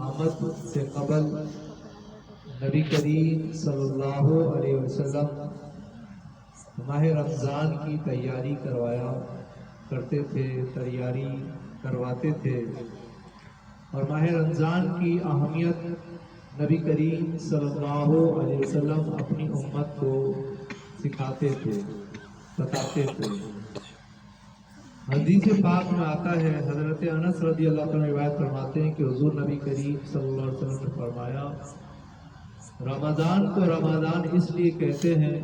آمد سے قبل نبی کریم صلی اللہ علیہ وسلم ماہ رمضان کی تیاری کرتے تھے، تیاری کرواتے تھے، اور ماہ رمضان کی اہمیت نبی کریم صلی اللہ علیہ وسلم اپنی امت کو سکھاتے تھے، بتاتے تھے۔ حدیث پاک میں آتا ہے، حضرت انس رضی اللہ عنہ روایت فرماتے ہیں کہ حضور نبی کریم صلی اللہ علیہ وسلم نے فرمایا، رمضان کو رمضان اس لیے کہتے ہیں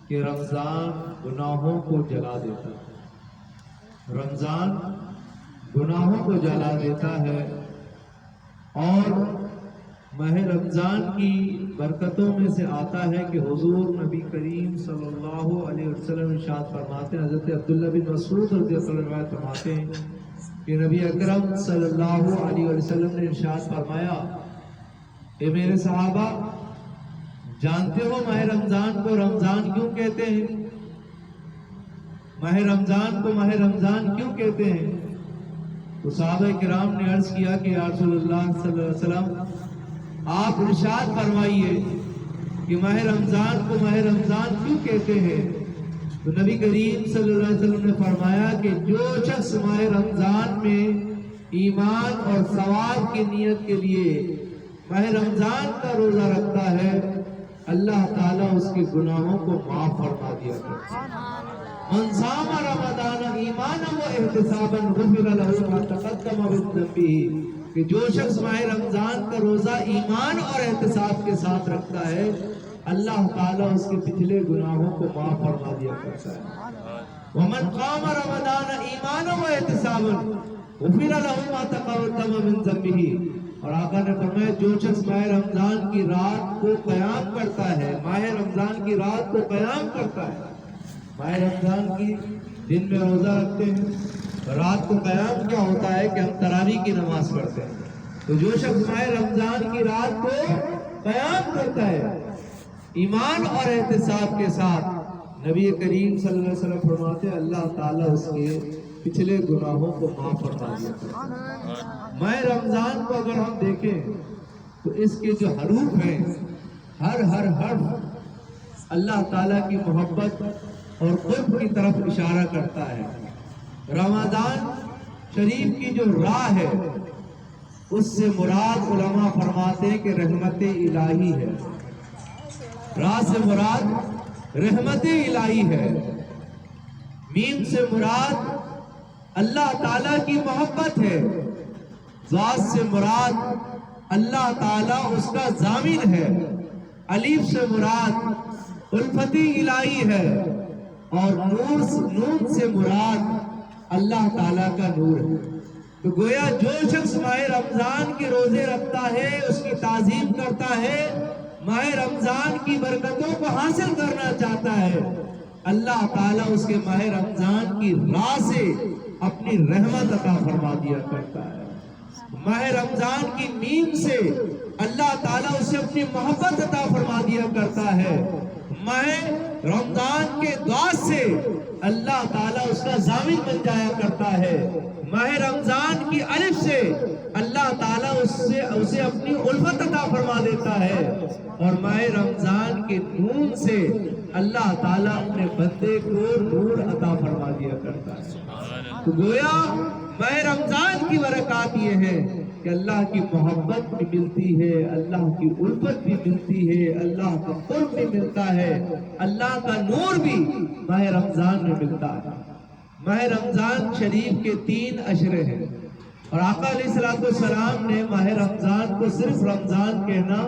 کہ رمضان گناہوں کو جلا دیتا ہے، رمضان گناہوں کو جلا دیتا ہے، اور ماہ رمضان کی برکتوں میں سے آتا ہے کہ حضور نبی کریم صلی اللہ علیہ وسلم ارشاد فرماتے ہیں، حضرت عبداللہ بن مسعود رضی اللہ عنہ روایت فرماتے ہیں کہ نبی اکرم صلی اللہ علیہ وسلم نے ارشاد فرمایا، اے میرے صحابہ، جانتے ہو ماہ رمضان کو رمضان کیوں کہتے ہیں؟ ماہ رمضان کو ماہ رمضان کیوں کہتے ہیں؟ تو صحابہ کرام نے عرض کیا کہ یا رسول اللہ صلی اللہ علیہ وسلم، آپ ارشاد فرمائیے کہ ماہ رمضان کو ماہ رمضان کیوں کہتے ہیں؟ تو نبی کریم صلی اللہ علیہ وسلم نے فرمایا کہ جو شخص ماہ رمضان میں ایمان اور ثواب کی نیت کے لیے ماہ رمضان کا روزہ رکھتا ہے، اللہ تعالیٰ اس کے گناہوں کو معاف فرما دیا کرتا ہے۔ من صام رمضان ایمانا و احتسابا غفر له ما تقدم من ذنبه، کہ جو شخص ماہ رمضان کا روزہ ایمان اور احتساب کے ساتھ رکھتا ہے، اللہ تعالیٰ اس کے پچھلے گناہوں کو معاف فرما دیا کرتا ہے۔ ومن قام رمضان ایمانا و احتسابا غفر له ما تقدم من ذنبه، اور آقا نے فرمایا جو شخص ماہ رمضان کی رات کو قیام کرتا ہے، ماہ رمضان کی رات کو قیام کرتا ہے، ماہ رمضان کی دن میں روزہ رکھتے ہیں، رات کو قیام کیا ہوتا ہے کہ ہم تراویح کی نماز پڑھتے ہیں، تو جو شخص ماہ رمضان کی رات کو قیام کرتا ہے ایمان اور احتساب کے ساتھ، نبی کریم صلی اللہ علیہ وسلم فرماتے ہیں اللہ تعالیٰ اس کے پچھلے گناہوں کو معاف فرما دیا کرتا ہے۔ ماہ رمضان کو اگر ہم دیکھیں تو اس کے جو حروف ہیں، ہر حرف اللہ تعالیٰ کی محبت اور قرب کی طرف اشارہ کرتا ہے۔ رمضان شریف کی جو راہ ہے، اس سے مراد علماء فرماتے ہیں کہ رحمت الہی ہے، راہ سے مراد رحمت الہی ہے، میم سے مراد اللہ تعالیٰ کی محبت ہے، ذات سے مراد اللہ تعالیٰ اس کا ضامن ہے، الف سے مراد الفت الہی ہے، اور نون سے مراد اللہ تعالیٰ کا نور ہے۔ تو گویا جو شخص ماہ رمضان کے روزے رکھتا ہے، اس کی تعظیم کرتا ہے، ماہ رمضان کی برکتوں کو حاصل کرنا چاہتا ہے، اللہ تعالیٰ اس کے ماہ رمضان کی راہ سے اپنی رحمت عطا فرما دیا کرتا ہے۔ ماہ رمضان کی نیم سے اللہ تعالیٰ اسے اپنی محبت عطا فرما دیا کرتا ہے، ماہ رمضان کے دعا سے اللہ تعالیٰ اس کا ضامن بن جایا کرتا ہے، ماہ رمضان کی الف سے اللہ تعالیٰ اسے اپنی الفت عطا فرما دیتا ہے، اور ماہ رمضان کے نون سے اللہ تعالیٰ اپنے بندے کو نور عطا فرما دیا کرتا ہے۔ تو گویا ماہ رمضان کی برکات یہ ہے کہ اللہ کی محبت بھی ملتی ہے، اللہ کی الفت بھی ملتی ہے، اللہ کا قرب بھی ملتا ہے، اللہ کا نور بھی ماہ رمضان میں ملتا ہے۔ ماہ رمضان شریف کے 3 اشرے ہیں، اور آقا علیہ السلام نے ماہ رمضان کو صرف رمضان کہنا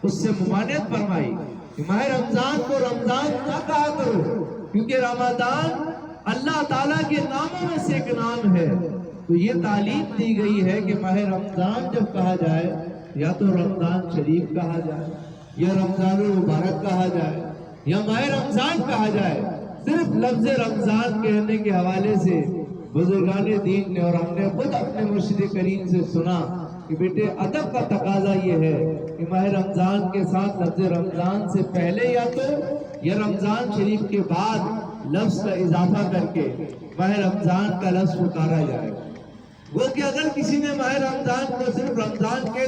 اس سے ممانعت فرمائی کہ ماہ رمضان کو رمضان نہ کہا کرو، کیونکہ رمضان اللہ تعالیٰ کے ناموں میں سے ایک نام ہے۔ تو یہ تعلیم دی گئی ہے کہ ماہ رمضان جب کہا جائے، یا تو رمضان شریف کہا جائے، یا رمضان المبارک کہا جائے، یا ماہ رمضان کہا جائے۔ صرف لفظ رمضان کہنے کے حوالے سے بزرگان دین نے اور ہم نے خود اپنے مرشد کریم سے سنا کہ بیٹے ادب کا تقاضا یہ ہے کہ ماہ رمضان کے ساتھ لفظ رمضان سے پہلے یا رمضان شریف کے بعد لفظ کا اضافہ کر کے ماہ رمضان کا لفظ پکارا جائے۔ وہ کہ اگر کسی نے ماہ رمضان کو صرف رمضان کہہ